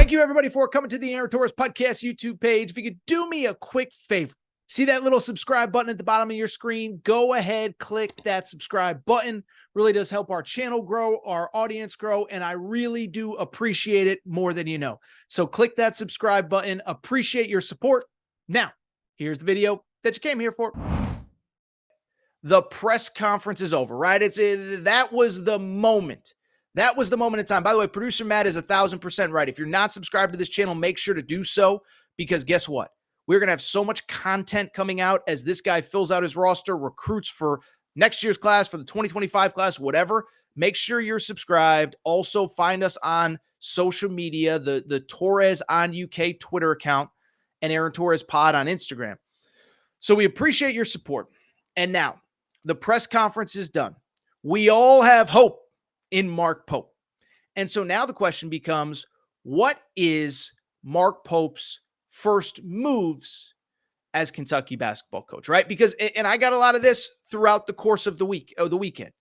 Thank you, everybody, for coming to the Aaron Torres Podcast YouTube page. If you could do me a quick favor, see that little subscribe button at the bottom of your screen? Go ahead, click that subscribe button. Really does help our channel grow, our audience grow, and I really do appreciate it more than you know. So click that subscribe button. Appreciate your support. Now, here's the video that you came here for. The press conference is over, right? That was the moment. That was the moment in time. By the way, producer Matt is 1,000% right. If you're not subscribed to this channel, make sure to do so, because guess what? We're going to have so much content coming out as this guy fills out his roster, recruits for next year's class, for the 2025 class, whatever. Make sure you're subscribed. Also, find us on social media, the Torres on UK Twitter account and Aaron Torres Pod on Instagram. So we appreciate your support. And now, the press conference is done. We all have hope in Mark Pope. And so now the question becomes, what is Mark Pope's first moves as Kentucky basketball coach, right? Because, and I got a lot of this throughout the course of the weekend.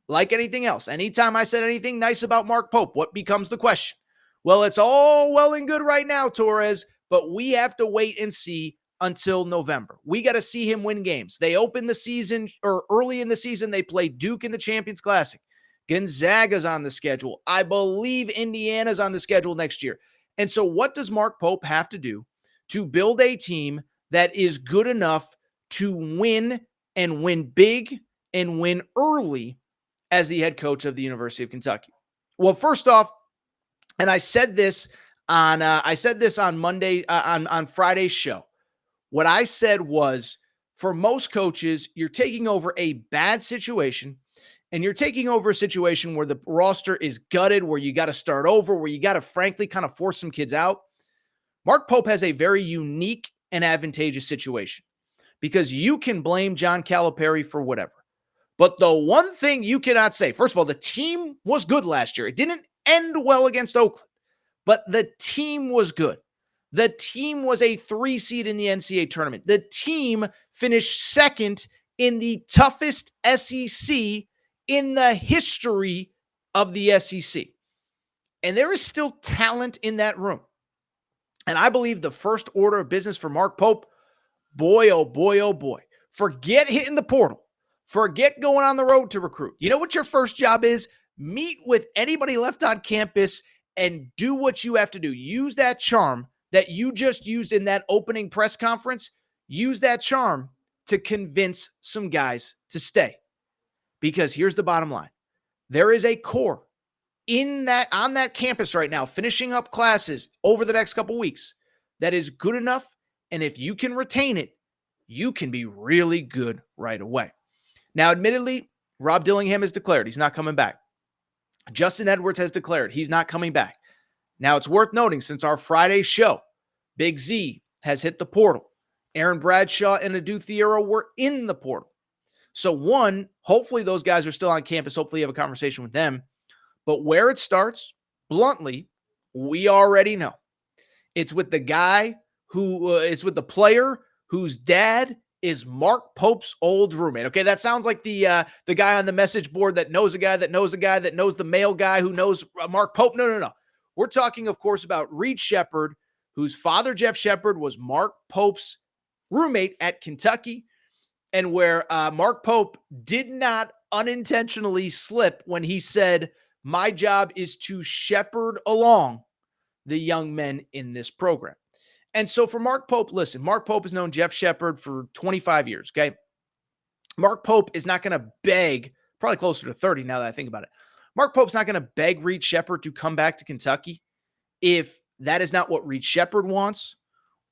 Like anything else, anytime I said anything nice about Mark Pope, what becomes the question? Well, it's all well and good right now, Torres, but we have to wait and see until November. We got to see him win games. They open the season, or early in the season, they play Duke in the Champions Classic. Gonzaga's on the schedule. I believe Indiana's on the schedule next year. And so what does Mark Pope have to do to build a team that is good enough to win, and win big, and win early as the head coach of the University of Kentucky? Well, first off, and I said this on Monday, on Friday's show. What I said was, for most coaches, you're taking over a bad situation, and you're taking over a situation where the roster is gutted, where you got to start over, where you got to frankly kind of force some kids out. Mark Pope has a very unique and advantageous situation, because you can blame John Calipari for whatever. But the one thing you cannot say, first of all, the team was good last year. It didn't end well against Oakland, but the team was good. The team was a 3 seed in the NCAA tournament. The team finished second in the toughest SEC in the history of the SEC. And there is still talent in that room. And I believe the first order of business for Mark Pope, boy, oh boy, oh boy. Forget hitting the portal. Forget going on the road to recruit. You know what your first job is? Meet with anybody left on campus and do what you have to do. Use that charm that you just used in that opening press conference. Use that charm to convince some guys to stay. Because here's the bottom line. There is a core on that campus right now, finishing up classes over the next couple weeks, that is good enough. And if you can retain it, you can be really good right away. Now, admittedly, Rob Dillingham has declared he's not coming back. Justin Edwards has declared he's not coming back. Now, it's worth noting, since our Friday show, Big Z has hit the portal. Aaron Bradshaw and Adu Thiero were in the portal. So one, hopefully those guys are still on campus. Hopefully you have a conversation with them. But where it starts, bluntly, we already know. It's with the guy who is with the player whose dad is Mark Pope's old roommate. Okay, that sounds like the guy on the message board that knows a guy that knows a guy that knows the mail guy who knows Mark Pope. No. We're talking, of course, about Reed Sheppard, whose father, Jeff Sheppard, was Mark Pope's roommate at Kentucky, and where Mark Pope did not unintentionally slip when he said, my job is to shepherd along the young men in this program. And so for Mark Pope, listen, Mark Pope has known Jeff Sheppard for 25 years, okay? Mark Pope is not going to beg, probably closer to 30 now that I think about it. Mark Pope's not going to beg Reed Sheppard to come back to Kentucky if that is not what Reed Sheppard wants,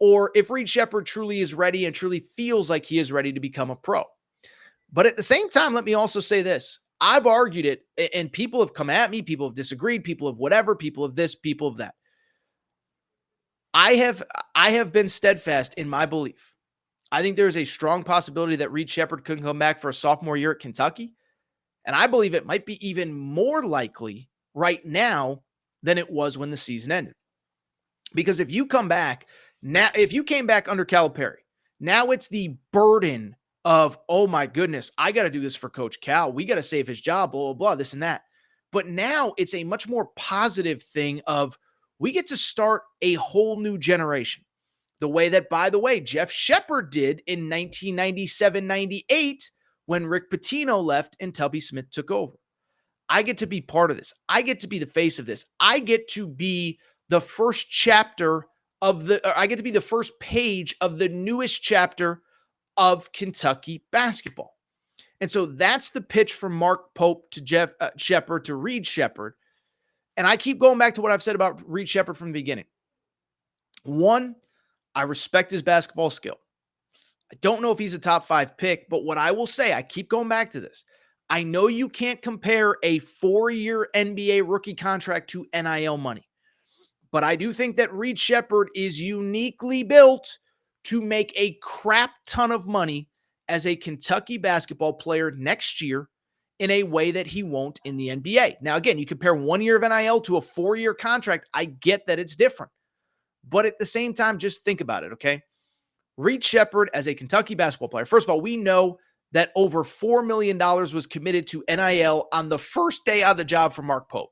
or if Reed Sheppard truly is ready and truly feels like he is ready to become a pro. But at the same time, let me also say this. I've argued it, and people have come at me, people have disagreed, people have whatever, people of this, people of that. I have been steadfast in my belief. I think there's a strong possibility that Reed Sheppard could come back for a sophomore year at Kentucky. And I believe it might be even more likely right now than it was when the season ended. Because if you come back now, if you came back under Calipari, now it's the burden of, oh my goodness, I got to do this for Coach Cal. We got to save his job, blah, blah, blah, this and that. But now it's a much more positive thing of, We get to start a whole new generation. The way that, by the way, Jeff Shepard did in 1997-98 when Rick Pitino left and Tubby Smith took over. I get to be part of this. I get to be the face of this. I get to be the first chapter I get to be the first page of the newest chapter of Kentucky basketball. And so that's the pitch from Mark Pope to Jeff Shepard to Reed Sheppard. And I keep going back to what I've said about Reed Sheppard from the beginning. One, I respect his basketball skill. I don't know if he's a top 5 pick, but what I will say, I keep going back to this. I know you can't compare a 4-year NBA rookie contract to NIL money, but I do think that Reed Sheppard is uniquely built to make a crap ton of money as a Kentucky basketball player next year in a way that he won't in the NBA. Now, again, you compare 1 year of NIL to a 4-year contract. I get that it's different, but at the same time, just think about it, okay? Reed Sheppard as a Kentucky basketball player. First of all, we know that over $4 million was committed to NIL on the first day on the job for Mark Pope.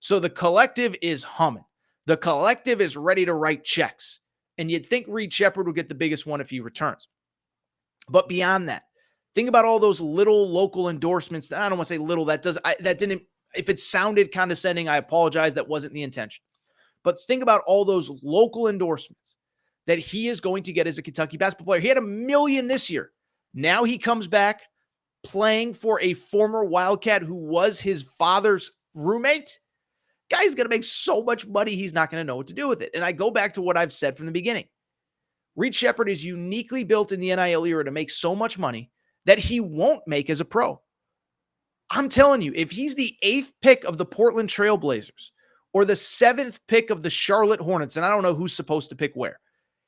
So the collective is humming. The collective is ready to write checks. And you'd think Reed Sheppard would get the biggest one if he returns. But beyond that, think about all those little local endorsements. I don't want to say little. If it sounded condescending, I apologize. That wasn't the intention. But think about all those local endorsements that he is going to get as a Kentucky basketball player. He had $1 million this year. Now he comes back playing for a former Wildcat who was his father's roommate. Guy's going to make so much money, he's not going to know what to do with it. And I go back to what I've said from the beginning. Reed Sheppard is uniquely built in the NIL era to make so much money that he won't make as a pro. I'm telling you, if he's the 8th pick of the Portland Trail Blazers or the 7th pick of the Charlotte Hornets, and I don't know who's supposed to pick where,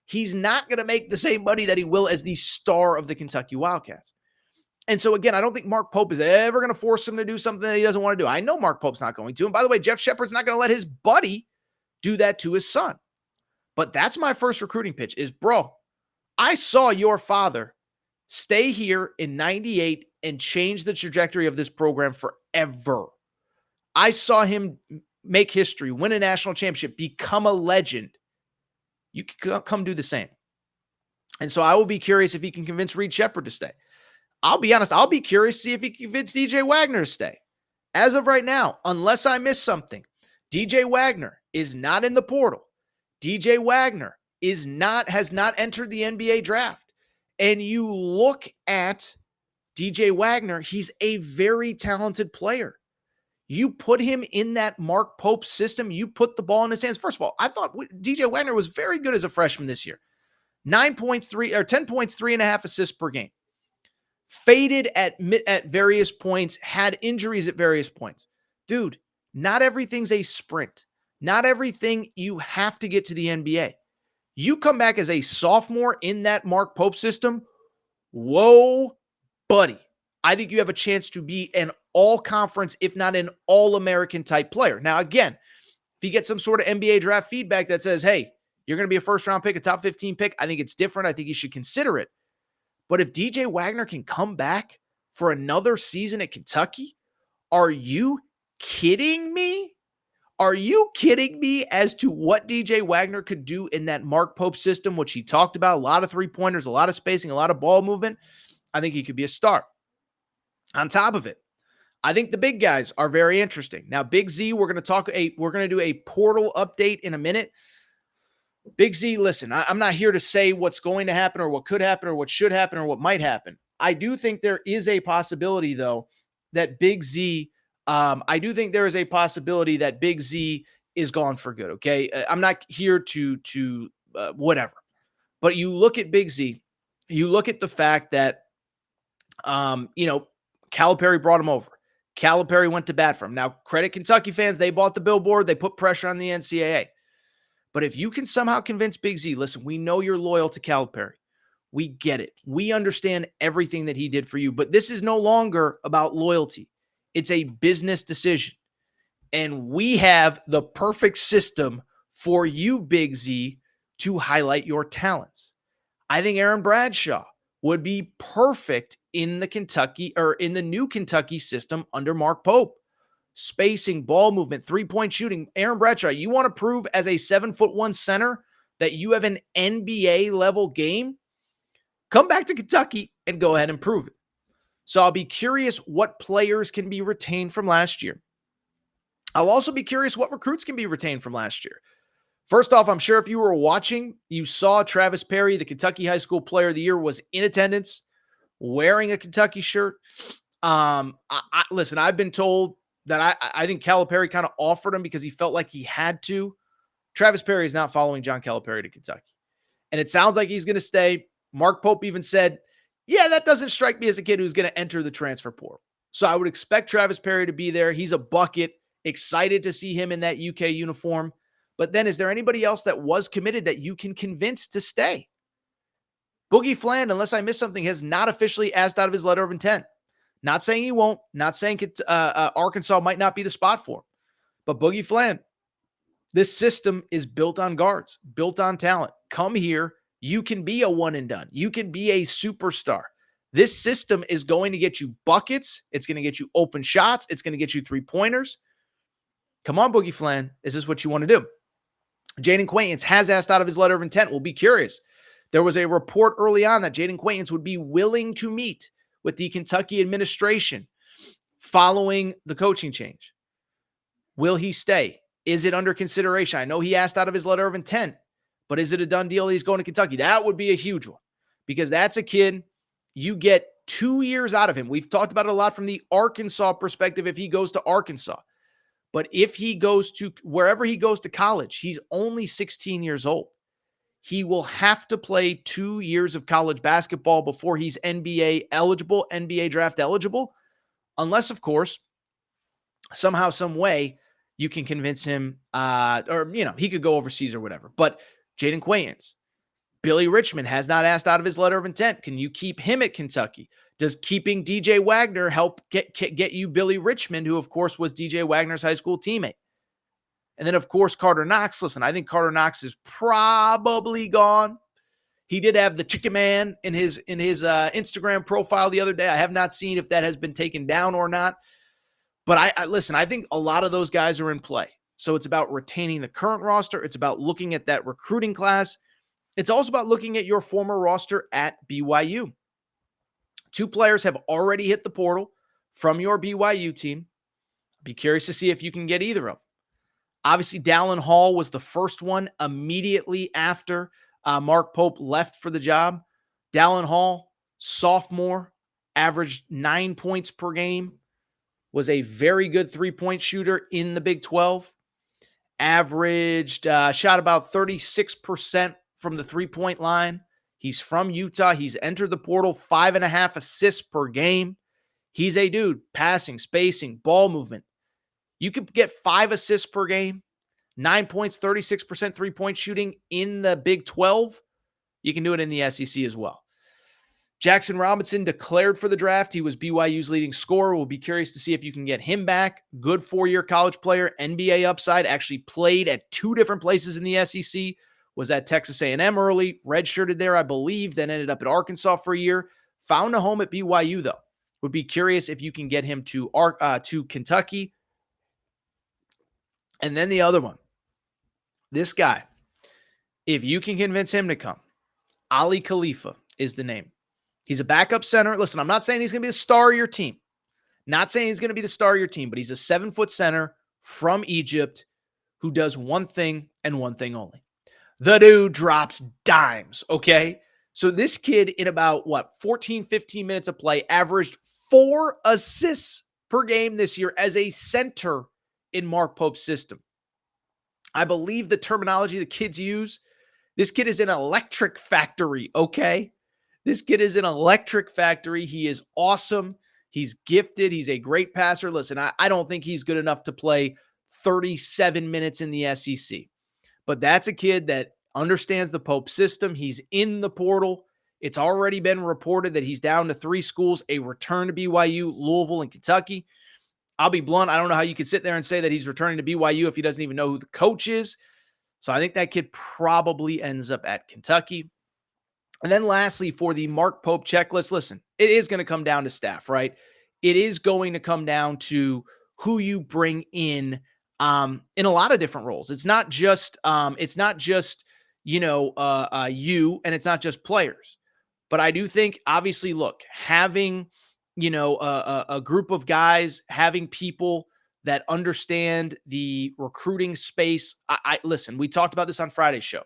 he's not going to make the same money that he will as the star of the Kentucky Wildcats. And so, again, I don't think Mark Pope is ever going to force him to do something that he doesn't want to do. I know Mark Pope's not going to. And by the way, Jeff Shepard's not going to let his buddy do that to his son. But that's my first recruiting pitch is, bro, I saw your father stay here in 98 and change the trajectory of this program forever. I saw him make history, win a national championship, become a legend. You can come do the same. And so I will be curious if he can convince Reed Sheppard to stay. I'll be honest, I'll be curious to see if he can convince DJ Wagner to stay. As of right now, unless I miss something, DJ Wagner is not in the portal. DJ Wagner has not entered the NBA draft. And you look at DJ Wagner, he's a very talented player. You put him in that Mark Pope system, you put the ball in his hands. First of all, I thought DJ Wagner was very good as a freshman this year. 10 points, 3.5 assists per game. Faded at various points, had injuries at various points. Dude, not everything's a sprint. Not everything you have to get to the NBA. You come back as a sophomore in that Mark Pope system, whoa, buddy. I think you have a chance to be an all-conference, if not an all-American type player. Now, again, if you get some sort of NBA draft feedback that says, hey, you're going to be a first-round pick, a top 15 pick, I think it's different. I think you should consider it. But if DJ Wagner can come back for another season at Kentucky, are you kidding me? Are you kidding me as to what DJ Wagner could do in that Mark Pope system, which he talked about, a lot of three-pointers, a lot of spacing, a lot of ball movement? I think he could be a star. On top of it, I think the big guys are very interesting. Now, Big Z, we're going to do a portal update in a minute. Big Z, listen, I'm not here to say what's going to happen or what could happen or what should happen or what might happen. I do think there is a possibility, though, that Big Z, is gone for good, okay? I'm not here to whatever. But you look at Big Z, you look at the fact that, Calipari brought him over. Calipari went to bat for him. Now, credit Kentucky fans, they bought the billboard, they put pressure on the NCAA. But if you can somehow convince Big Z, listen, we know you're loyal to Calipari. We get it. We understand everything that he did for you. But this is no longer about loyalty. It's a business decision. And we have the perfect system for you, Big Z, to highlight your talents. I think Aaron Bradshaw would be perfect in the new Kentucky system under Mark Pope. spacing, ball movement, three-point shooting. Aaron Bradshaw, you want to prove as a 7'1" center that you have an NBA level game? Come back to Kentucky and go ahead and prove it. So I'll be curious what players can be retained from last year. I'll also be curious what recruits can be retained from last year. First off, I'm sure if you were watching, you saw Travis Perry, the Kentucky High School Player of the Year, was in attendance wearing a Kentucky shirt. Listen, I've been told that I think Calipari kind of offered him because he felt like he had to. Travis Perry is not following John Calipari to Kentucky. And it sounds like he's going to stay. Mark Pope even said, yeah, that doesn't strike me as a kid who's going to enter the transfer portal. So I would expect Travis Perry to be there. He's a bucket. Excited to see him in that UK uniform. But then is there anybody else that was committed that you can convince to stay? Boogie Fland, unless I missed something, has not officially asked out of his letter of intent. Not saying he won't. Not saying Arkansas might not be the spot for him. But Boogie Fland, this system is built on guards, built on talent. Come here. You can be a one and done. You can be a superstar. This system is going to get you buckets. It's going to get you open shots. It's going to get you three-pointers. Come on, Boogie Fland. Is this what you want to do? Jaden Quaintance has asked out of his letter of intent. We'll be curious. There was a report early on that Jaden Quaintance would be willing to meet with the Kentucky administration following the coaching change. Will he stay? Is it under consideration? I know he asked out of his letter of intent, but is it a done deal that he's going to Kentucky? That would be a huge one because that's a kid you get 2 years out of him. We've talked about it a lot from the Arkansas perspective if he goes to Arkansas. But if he goes to wherever he goes to college, he's only 16 years old. He will have to play 2 years of college basketball before he's NBA eligible, NBA draft eligible, unless, of course, somehow, some way you can convince him, he could go overseas or whatever. But Jaden Quaintance, Billy Richmond has not asked out of his letter of intent. Can you keep him at Kentucky? Does keeping DJ Wagner help get you Billy Richmond, who, of course, was DJ Wagner's high school teammate? And then, of course, Carter Knox. Listen, I think Carter Knox is probably gone. He did have the Chicken Man in his Instagram profile the other day. I have not seen if that has been taken down or not. But I think a lot of those guys are in play. So it's about retaining the current roster. It's about looking at that recruiting class. It's also about looking at your former roster at BYU. 2 players have already hit the portal from your BYU team. Be curious to see if you can get either of them. Obviously, Dallin Hall was the first one immediately after Mark Pope left for the job. Dallin Hall, sophomore, averaged 9 points per game, was a very good three-point shooter in the Big 12, shot about 36% from the three-point line. He's from Utah. He's entered the portal, 5.5 assists per game. He's a dude, passing, spacing, ball movement. You could get 5 assists per game, 9 points, 36% three-point shooting in the Big 12. You can do it in the SEC as well. Jackson Robinson declared for the draft. He was BYU's leading scorer. We'll be curious to see if you can get him back. Good 4-year college player, NBA upside, actually played at 2 different places in the SEC. Was at Texas A&M early, redshirted there, I believe, then ended up at Arkansas for a year. Found a home at BYU, though. Would be curious if you can get him to Kentucky. And then the other one, this guy, if you can convince him to come, Ali Khalifa is the name. He's a backup center. Listen, I'm not saying he's going to be the star of your team. Not saying he's going to be the star of your team, but he's a 7-foot center from Egypt who does one thing and one thing only. The dude drops dimes, okay? So this kid in about, 14, 15 minutes of play averaged 4 assists per game this year as a center in Mark Pope's system. I believe the terminology the kids use, this kid is an electric factory, okay? This kid is an electric factory. He is awesome. He's gifted. He's a great passer. Listen, I don't think he's good enough to play 37 minutes in the SEC. But that's a kid that understands the Pope system. He's in the portal. It's already been reported that he's down to 3 schools, a return to BYU, Louisville, and Kentucky. I'll be blunt. I don't know how you could sit there and say that he's returning to BYU if he doesn't even know who the coach is. So I think that kid probably ends up at Kentucky. And then lastly, for the Mark Pope checklist, listen, it is going to come down to staff, right? It is going to come down to who you bring in a lot of different roles. It's not just you, and it's not just players. But I do think, obviously, look, having a group of guys, having people that understand the recruiting space. I listen. We talked about this on Friday's show.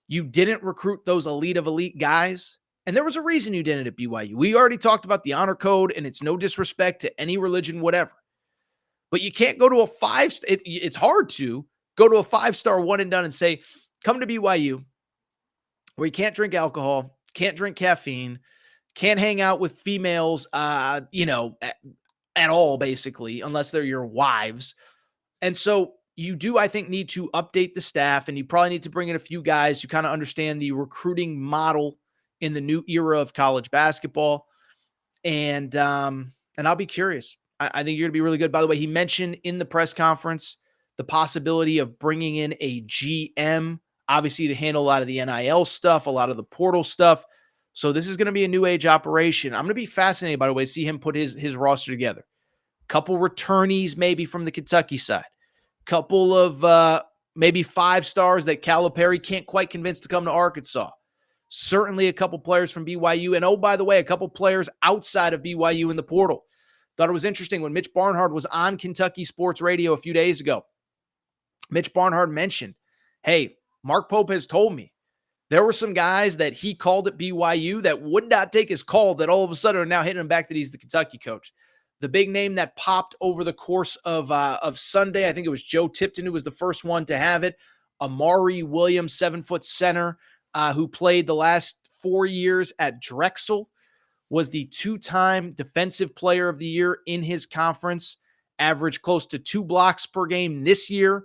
You didn't recruit those elite of elite guys. And there was a reason you didn't at BYU. We already talked about the honor code, and it's no disrespect to any religion, whatever. But you can't go to a it's hard to go to a 5-star one and done and say, come to BYU, where you can't drink alcohol, can't drink caffeine, can't hang out with females, at all, basically, unless they're your wives. And so you do, I think, need to update the staff, and you probably need to bring in a few guys who kind of understand the recruiting model in the new era of college basketball. And I'll be curious. I think you're going to be really good. By the way, he mentioned in the press conference the possibility of bringing in a GM, obviously, to handle a lot of the NIL stuff, a lot of the portal stuff. So this is going to be a new age operation. I'm going to be fascinated, by the way, to see him put his roster together. Couple returnees maybe from the Kentucky side. Couple of maybe 5 stars that Calipari can't quite convince to come to Arkansas. Certainly a couple players from BYU. And, oh, by the way, a couple players outside of BYU in the portal. Thought it was interesting when Mitch Barnhart was on Kentucky Sports Radio a few days ago. Mitch Barnhart mentioned, hey, Mark Pope has told me there were some guys that he called at BYU that would not take his call, that all of a sudden are now hitting him back that he's the Kentucky coach. The big name that popped over the course of Sunday, I think it was Joe Tipton who was the first one to have it. Amari Williams, 7-foot center, who played the last 4 years at Drexel, was the 2-time Defensive Player of the Year in his conference, averaged close to 2 blocks per game this year,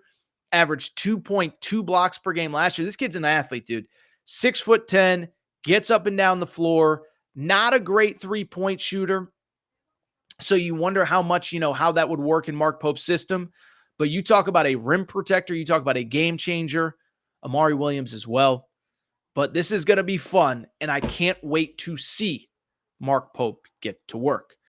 averaged 2.2 blocks per game last year. This kid's an athlete, dude. 6'10", gets up and down the floor, not a great 3-point shooter. So you wonder how much, how that would work in Mark Pope's system. But you talk about a rim protector, you talk about a game changer, Amari Williams as well. But this is going to be fun, and I can't wait to see Mark Pope get to work.